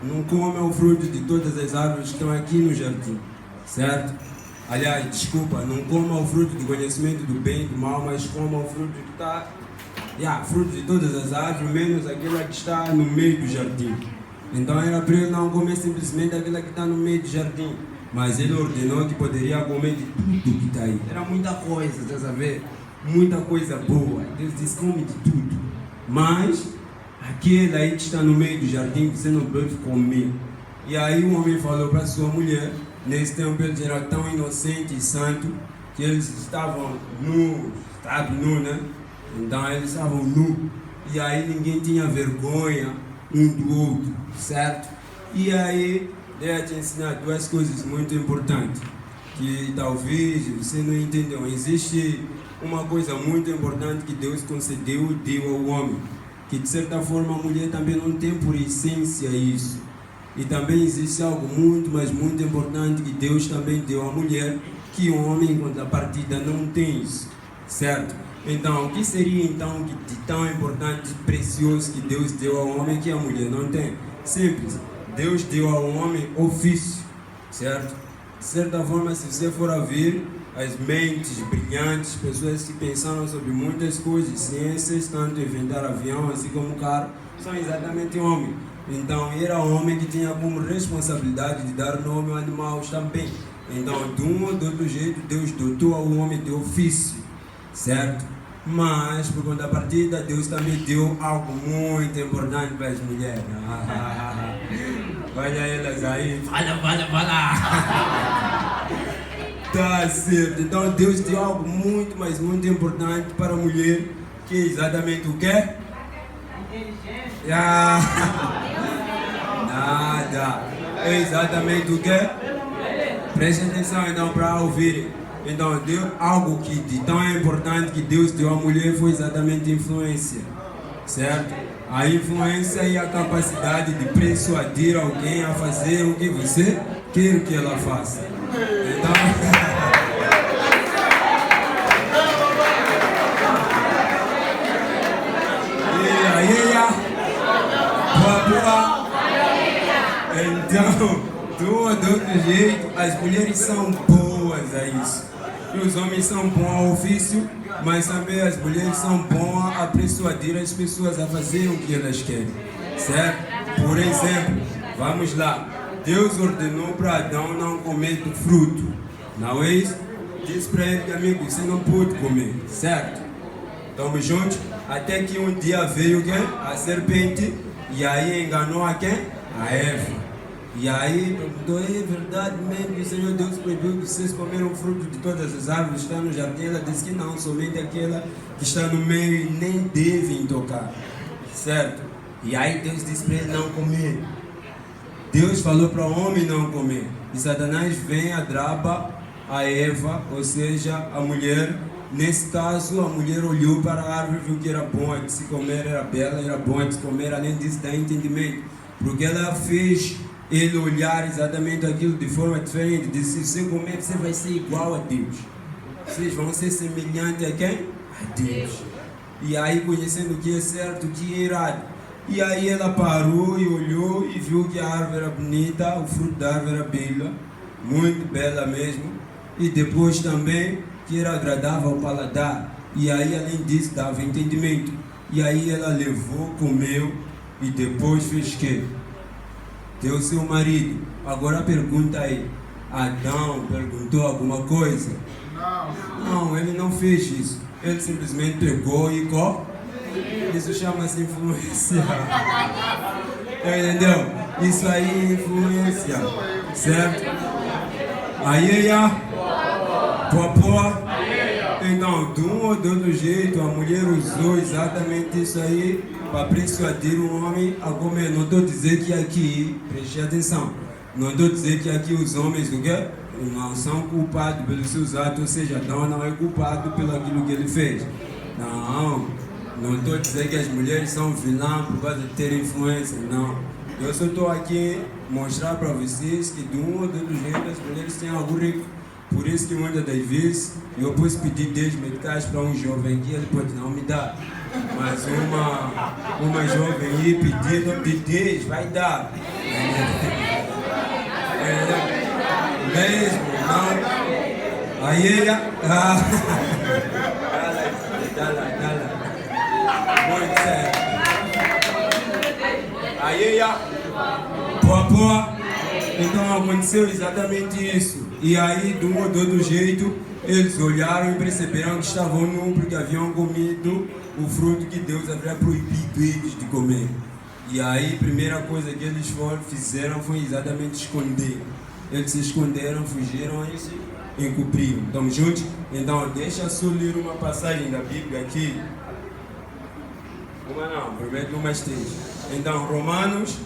não comam o fruto de todas as árvores que estão aqui no jardim, certo? Aliás, desculpa, não comam o fruto do conhecimento do bem e do mal, mas comam o fruto que está, fruto de todas as árvores, menos aquela que está no meio do jardim. Então era para ele não comer simplesmente aquela que está no meio do jardim, mas ele ordenou que poderia comer de tudo que está aí. Era muita coisa, estás a ver? Muita coisa boa. Deus disse, come de tudo. Mas aquele aí que está no meio do jardim, você não deve comer. E aí o homem falou para sua mulher, nesse tempo eles eram tão inocentes e santos, que eles estavam nus, sabe, nu, né? Então eles estavam nus. E aí ninguém tinha vergonha um do outro, certo? E aí, eu te ensinar duas coisas muito importantes, que talvez você não entendeu. Existe uma coisa muito importante que Deus concedeu, deu ao homem, que de certa forma a mulher também não tem por essência isso. E também existe algo muito, mas muito importante que Deus também deu à mulher, que o homem, em contrapartida, não tem isso, certo? Então, o que seria então de tão importante e precioso que Deus deu ao homem que a mulher não tem? Simples, Deus deu ao homem ofício, certo? De certa forma, se você for a ver, as mentes brilhantes, pessoas que pensaram sobre muitas coisas, ciências, tanto inventar avião, assim como carro, são exatamente homens. Então, era o homem que tinha como responsabilidade de dar nome a animais também. Então, de um ou de outro jeito, Deus dotou ao homem de ofício, certo? Mas, por contrapartida, Deus também deu algo muito importante para as mulheres. Olha elas aí, fala. Tá certo. Então, Deus deu algo muito, mas muito importante para a mulher, que é exatamente o quê? Nada. É exatamente o quê? Preste atenção então para ouvir. Então, deu algo que de tão importante que Deus deu à mulher foi exatamente influência, certo? A influência e a capacidade de persuadir alguém a fazer o que você quer que ela faça. Então, então, do outro jeito, as mulheres são boas a isso. E os homens são bons ao ofício, mas também as mulheres são boas a persuadir as pessoas a fazer o que elas querem, certo? Por exemplo, vamos lá, Deus ordenou para Adão não comer do fruto, não é isso? Diz para ele que, amigo, você não pode comer, certo? Estamos juntos? Até que um dia veio quem? A serpente, e aí enganou a quem? A Eva. E aí perguntou, é verdade mesmo que o Senhor Deus proibiu que vocês comeram o fruto de todas as árvores que estão no jardim? Ela disse que não, somente aquela que está no meio e nem devem tocar, certo? E aí Deus disse para ele não comer. Deus falou para o homem não comer. E Satanás vem, adraba a Eva, ou seja, a mulher. Nesse caso, a mulher olhou para a árvore, viu que era bom de se comer, era bela, era bom de se comer, além disso dá entendimento. Porque ela fez ele olhar exatamente aquilo de forma diferente. Disse, se você comer, você vai ser igual a Deus. Vocês vão ser semelhantes a quem? A Deus. E aí, conhecendo o que é certo, o que é errado. E aí ela parou e olhou e viu que a árvore era bonita, o fruto da árvore era bela, muito bela mesmo. E depois também que era agradável ao paladar. E aí, além disso, dava entendimento. E aí ela levou, comeu e depois fez o quê? Deu seu marido. Agora a pergunta aí, Adão perguntou alguma coisa? Não, ele não fez isso. Ele simplesmente pegou e isso chama-se influência. Entendeu? Isso aí é influência, certo? Aí, Popó. Então, de um ou de outro jeito, a mulher usou exatamente isso aí para persuadir o homem a comer. Não estou dizendo que aqui, preste atenção, não estou dizendo que aqui os homens do quê? Não são culpados pelos seus atos, ou seja, Adão não é culpado pelo aquilo que ele fez. Não estou dizendo que as mulheres são vilãs por causa de ter influência, não. Eu só estou aqui mostrar para vocês que de um ou de outro jeito as mulheres têm algo rico. Por isso que muitas das vezes eu posso pedir 10 meticais para um jovem que ele pode não me dar. Mas uma jovem ir pedir, não pedir 10, vai dar. Mesmo, não. Aí muito certo. Aí boa. Então aconteceu exatamente isso. E aí, de um ou de outro jeito, eles olharam e perceberam que estavam num porque haviam comido o fruto que Deus havia proibido eles de comer. E aí, a primeira coisa que eles fizeram foi exatamente esconder. Eles se esconderam, fugiram e se encobriram. Estamos juntos? Então, deixa só ler uma passagem da Bíblia aqui. Uma não, prometo umas três. Então, Romanos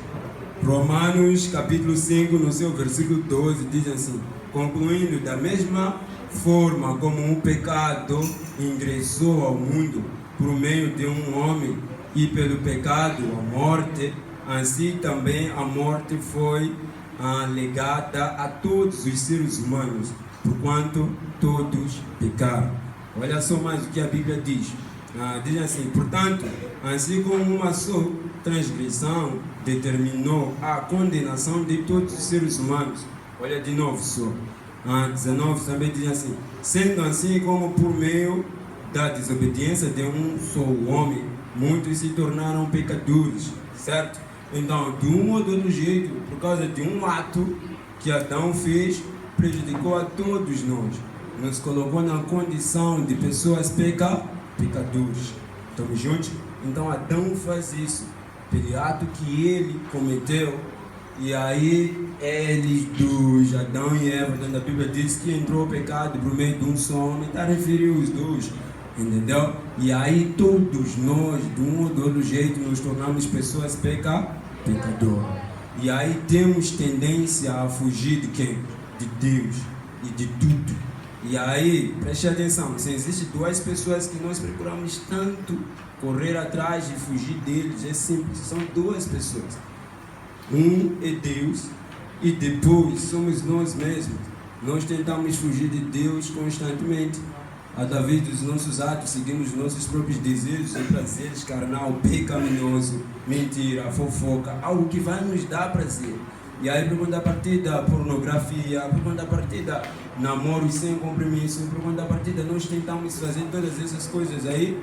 capítulo 5, no seu versículo 12, diz assim: concluindo, da mesma forma como um pecado ingressou ao mundo por meio de um homem, e pelo pecado a morte, assim também a morte foi legada a todos os seres humanos, porquanto todos pecaram. Olha só mais o que a Bíblia diz. Diz assim: portanto, assim como uma só transgressão determinou a condenação de todos os seres humanos. Olha de novo só. 19 também diz assim: sendo assim como por meio da desobediência de um só homem, muitos se tornaram pecadores, certo? Então, de um ou de outro jeito, por causa de um ato que Adão fez, prejudicou a todos nós. Nos colocou na condição de pessoas pecadores. Estamos juntos? Então Adão faz isso, pelo ato que ele cometeu. E aí eles dos Adão e Eva, dentro da Bíblia diz que entrou o pecado por meio de um só homem, está referindo os dois, entendeu? E aí todos nós, de um ou de outro jeito, nos tornamos pessoas pecadoras. E aí temos tendência a fugir de quem? De Deus e de tudo. E aí, preste atenção, se existem duas pessoas que nós procuramos tanto correr atrás e fugir deles, é simples, são duas pessoas. Um é Deus e depois somos nós mesmos. Nós tentamos fugir de Deus constantemente. Através dos nossos atos, seguimos nossos próprios desejos e prazeres carnal, pecaminoso, mentira, fofoca, algo que vai nos dar prazer. E aí, por conta da partida, pornografia, por conta da partida, namoro sem compromisso, por conta da partida, nós tentamos fazer todas essas coisas aí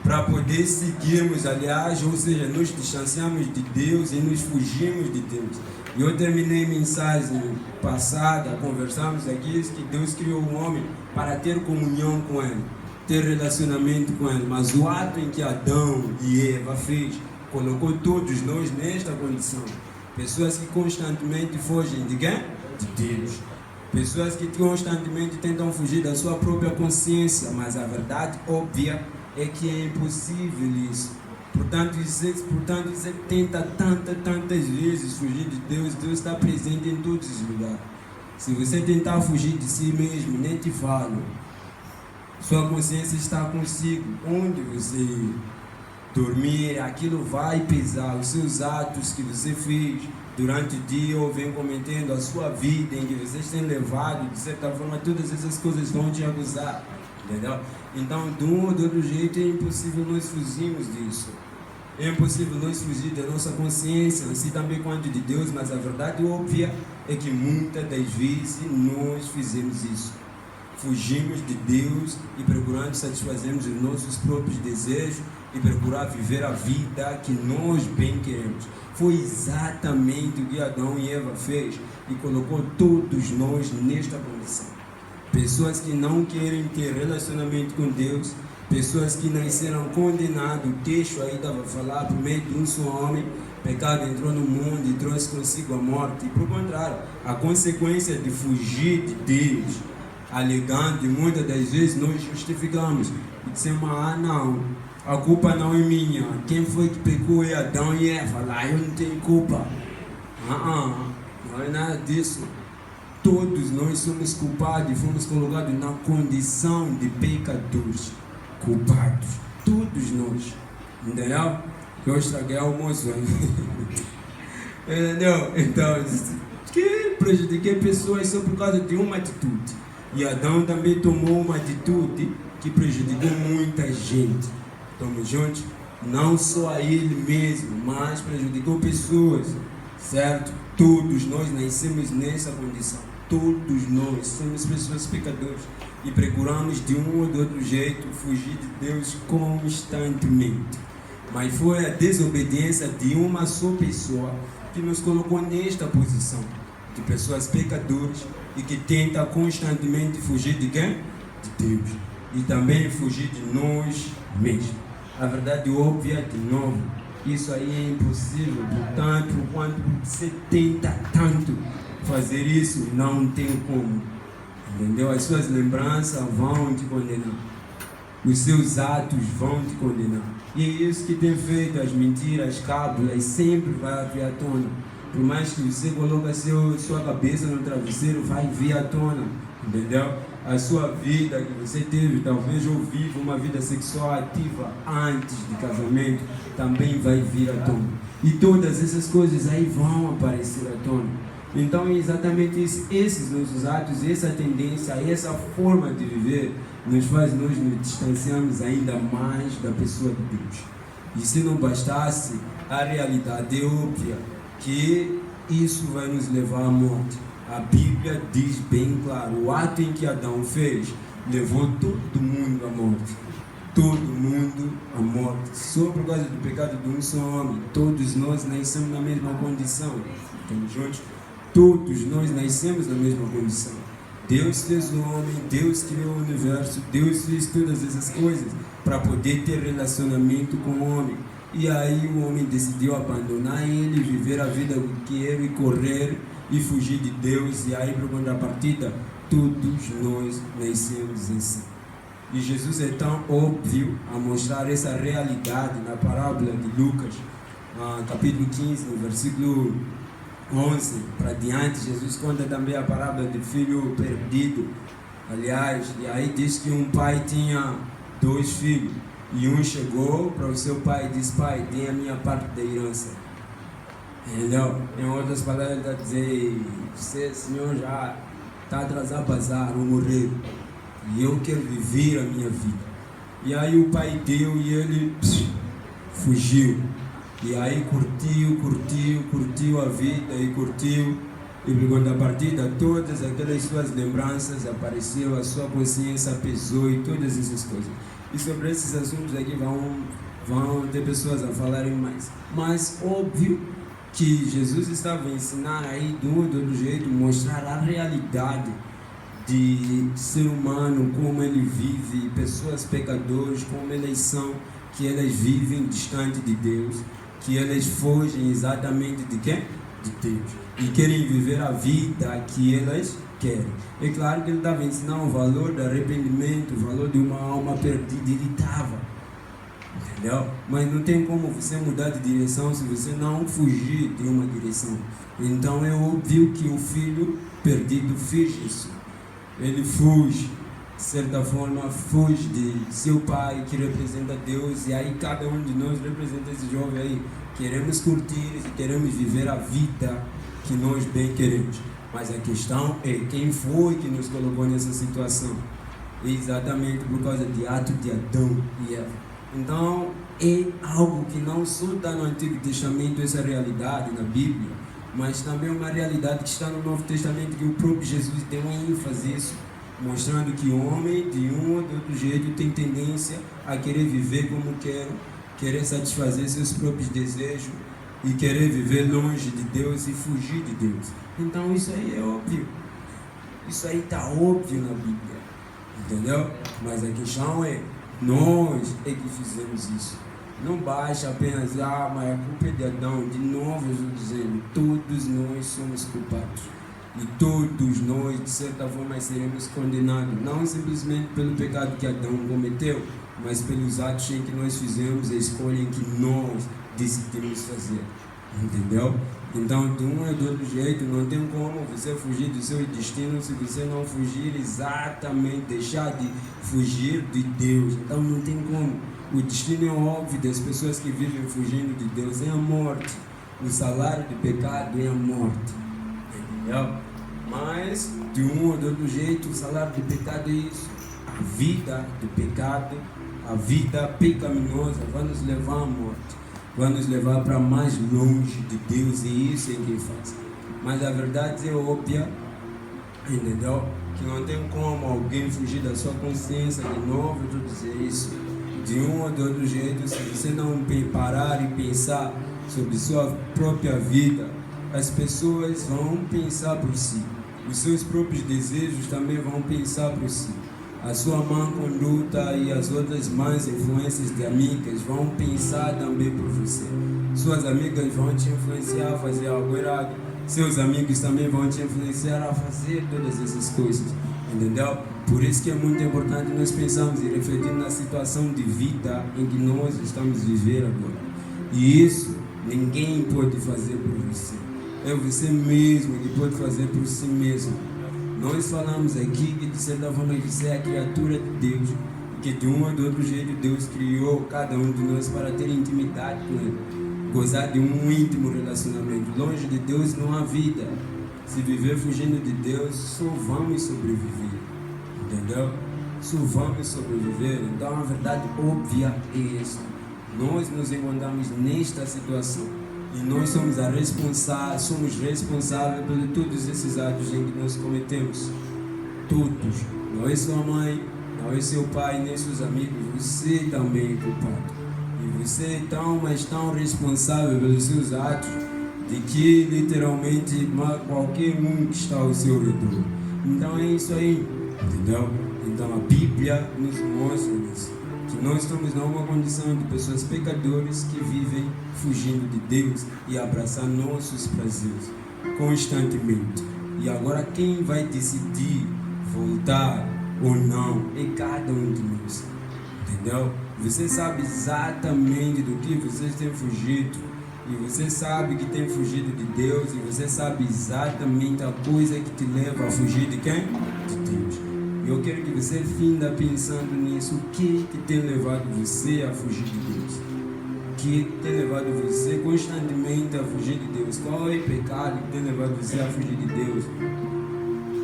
para poder seguirmos, aliás, ou seja, nos distanciamos de Deus e nos fugimos de Deus. E eu terminei a mensagem passada, conversamos aqui, que Deus criou o homem para ter comunhão com Ele, ter relacionamento com Ele. Mas o ato em que Adão e Eva fez, colocou todos nós nesta condição. Pessoas que constantemente fogem de quem? De Deus. Pessoas que constantemente tentam fugir da sua própria consciência, mas a verdade óbvia é que é impossível isso. Portanto, você tenta tantas vezes fugir de Deus, Deus está presente em todos os lugares. Se você tentar fugir de si mesmo, nem te falo. Sua consciência está consigo. Onde você dormir, aquilo vai pesar. Os seus atos que você fez durante o dia ou vem cometendo, a sua vida em que vocês têm levado, de certa forma, todas essas coisas vão te acusar. Entendeu? Então, de um ou de outro jeito, é impossível nós fugirmos disso. É impossível nós fugir da nossa consciência, assim também quanto de Deus, mas a verdade óbvia é que muitas das vezes nós fizemos isso. Fugimos de Deus e procuramos satisfazermos os nossos próprios desejos e procurar viver a vida que nós bem queremos. Foi exatamente o que Adão e Eva fez e colocou todos nós nesta condição. Pessoas que não querem ter relacionamento com Deus, pessoas que nasceram condenadas. O texto aí estava a falar por meio de um só homem, pecado entrou no mundo e trouxe consigo a morte. E por contrário, a consequência de fugir de Deus, alegando, e muitas das vezes nós justificamos e dizemos: não, a culpa não é minha, quem foi que pecou é Adão e Eva, lá eu não tenho culpa. Não é nada disso. Todos nós somos culpados e fomos colocados na condição de pecadores, culpados, todos nós, entendeu? Eu estraguei o almoço, entendeu? Então, que prejudiquei pessoas só por causa de uma atitude. E Adão também tomou uma atitude que prejudicou muita gente. Estamos juntos? Não só a ele mesmo, mas prejudicou pessoas, certo? Todos nós nascemos nessa condição. Todos nós somos pessoas pecadoras e procuramos de um ou de outro jeito fugir de Deus constantemente. Mas foi a desobediência de uma só pessoa que nos colocou nesta posição de pessoas pecadoras e que tenta constantemente fugir de quem? De Deus. E também fugir de nós mesmos. A verdade óbvia, de novo, isso aí é impossível. Portanto, quando você tenta tanto fazer isso, não tem como. Entendeu? As suas lembranças vão te condenar. Os seus atos vão te condenar. E é isso que tem feito as mentiras, as cábulas, sempre vai vir à tona. Por mais que você coloque sua cabeça no travesseiro, vai vir à tona. Entendeu? A sua vida que você teve, talvez ou vive uma vida sexual ativa antes de casamento, também vai vir à tona. E todas essas coisas aí vão aparecer à tona. Então é exatamente isso, esses nossos atos, essa tendência, essa forma de viver nos faz nós nos distanciarmos ainda mais da pessoa de Deus. E se não bastasse, a realidade é óbvia que isso vai nos levar à morte. A Bíblia diz bem claro, o ato em que Adão fez levou todo mundo à morte. Todo mundo à morte. Só por causa do pecado de um só homem. Todos nós nascemos na mesma condição. Estamos juntos? Todos nós nascemos na mesma condição. Deus fez o homem, Deus criou o universo, Deus fez todas essas coisas para poder ter relacionamento com o homem. E aí o homem decidiu abandonar ele, viver a vida que era e correr e fugir de Deus. E aí, por contrapartida, todos nós nascemos assim. E Jesus é tão óbvio a mostrar essa realidade na parábola de Lucas, capítulo 15, no versículo 11 para diante. Jesus conta também a parábola do filho perdido. Aliás, e aí diz que um pai tinha 2 filhos. E um chegou para o seu pai e disse: pai, dê a minha parte da herança. Entendeu? Em outras palavras, ele está dizendo: você, senhor, já está atrasado para azar, ou morrer. E eu quero viver a minha vida. E aí o pai deu e ele fugiu. E aí curtiu a vida e curtiu. E por contrapartida, todas aquelas suas lembranças apareceram, a sua consciência pesou e todas essas coisas. E sobre esses assuntos aqui vão ter pessoas a falarem mais. Mas óbvio que Jesus estava a ensinar aí de um ou de outro jeito, mostrar a realidade de ser humano, como ele vive, pessoas pecadoras, como elas são, que elas vivem distante de Deus, que elas fogem exatamente de quem? De Deus. E querem viver a vida que elas querem. É claro que ele estava ensinando o valor do arrependimento, o valor de uma alma perdida, ele estava. Entendeu? Mas não tem como você mudar de direção se você não fugir de uma direção. Então é óbvio que o filho perdido fez isso. Ele fuge, de certa forma, fuge de seu pai que representa Deus. E aí cada um de nós representa esse jovem aí. Queremos curtir e queremos viver a vida que nós bem queremos. Mas a questão é quem foi que nos colocou nessa situação. Exatamente por causa de ato de Adão e Eva. Então é algo que não só está no Antigo Testamento, essa realidade na Bíblia, mas também uma realidade que está no Novo Testamento, que o próprio Jesus deu uma ênfase nisso, mostrando que o homem, de um ou de outro jeito, tem tendência a querer viver como quer, querer satisfazer seus próprios desejos e querer viver longe de Deus e fugir de Deus. Então isso aí é óbvio. Isso aí está óbvio na Bíblia. Entendeu? Mas a questão é, nós é que fizemos isso. Não basta apenas, mas a culpa é de Adão. De novo eu estou dizendo, todos nós somos culpados. E todos nós, de certa forma, seremos condenados. Não simplesmente pelo pecado que Adão cometeu, mas pelos atos em que nós fizemos, a escolha em que nós decidimos fazer. Entendeu? Então, de um ou de outro jeito, não tem como você fugir do seu destino se você não fugir exatamente, deixar de fugir de Deus. Então, não tem como. O destino é óbvio das pessoas que vivem fugindo de Deus, é a morte. O salário do pecado é a morte. Entendeu? Mas, de um ou de outro jeito, o salário do pecado é isso. A vida do pecado, a vida pecaminosa vai nos levar à morte. Vai nos levar para mais longe de Deus, e isso é quem faz. Mas a verdade é óbvia, entendeu? Que não tem como alguém fugir da sua consciência. De novo, eu estou dizendo isso. De um ou de outro jeito, se você não parar e pensar sobre sua própria vida, as pessoas vão pensar por si. Os seus próprios desejos também vão pensar por si. A sua má conduta e as outras más influências de amigas vão pensar também por você. Suas amigas vão te influenciar a fazer algo errado. Seus amigos também vão te influenciar a fazer todas essas coisas. Entendeu? Por isso que é muito importante nós pensarmos e refletir na situação de vida em que nós estamos vivendo agora. E isso ninguém pode fazer por você. É você mesmo que pode fazer por si mesmo. Nós falamos aqui que de certa forma você é a criatura de Deus, que de um ou de outro jeito Deus criou cada um de nós para ter intimidade com Ele, gozar de um íntimo relacionamento. Longe de Deus não há vida. Se viver fugindo de Deus, só vamos sobreviver. Entendeu? Só vamos sobreviver. Então a verdade óbvia é essa. Nós nos encontramos nesta situação. E nós somos responsáveis por todos esses atos em que nós cometemos. Todos. Não é sua mãe, não é seu pai, nem seus amigos. Você também é culpado. E você é tão responsável pelos seus atos, de que literalmente qualquer um que está ao seu redor. Então é isso aí. Entendeu? Então a Bíblia nos mostra isso. Que nós estamos numa condição de pessoas pecadoras que vivem fugindo de Deus e abraçando nossos prazeres constantemente. E agora quem vai decidir voltar ou não é cada um de nós. Entendeu? Você sabe exatamente do que vocês têm fugido. E você sabe que tem fugido de Deus. E você sabe exatamente a coisa que te leva a fugir de quem? De Deus. Eu quero que você finda pensando nisso. O que tem levado você a fugir de Deus? O que tem levado você constantemente a fugir de Deus? Qual é o pecado que tem levado você a fugir de Deus?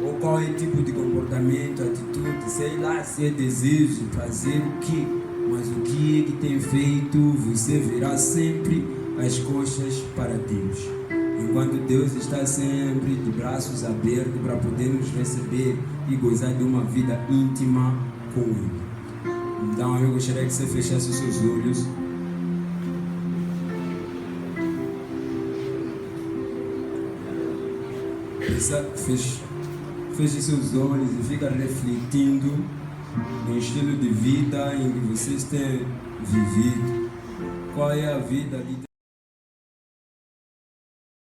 Ou qual é o tipo de comportamento, atitude, sei lá, se é desejo, prazer, o que? Mas o que é que tem feito você virar sempre as costas para Deus? Enquanto Deus está sempre de braços abertos para poder nos receber e gozar de uma vida íntima com Ele. Então eu gostaria que você fechasse os seus olhos. Feche seus olhos e fica refletindo no estilo de vida em que vocês têm vivido. Qual é a vida de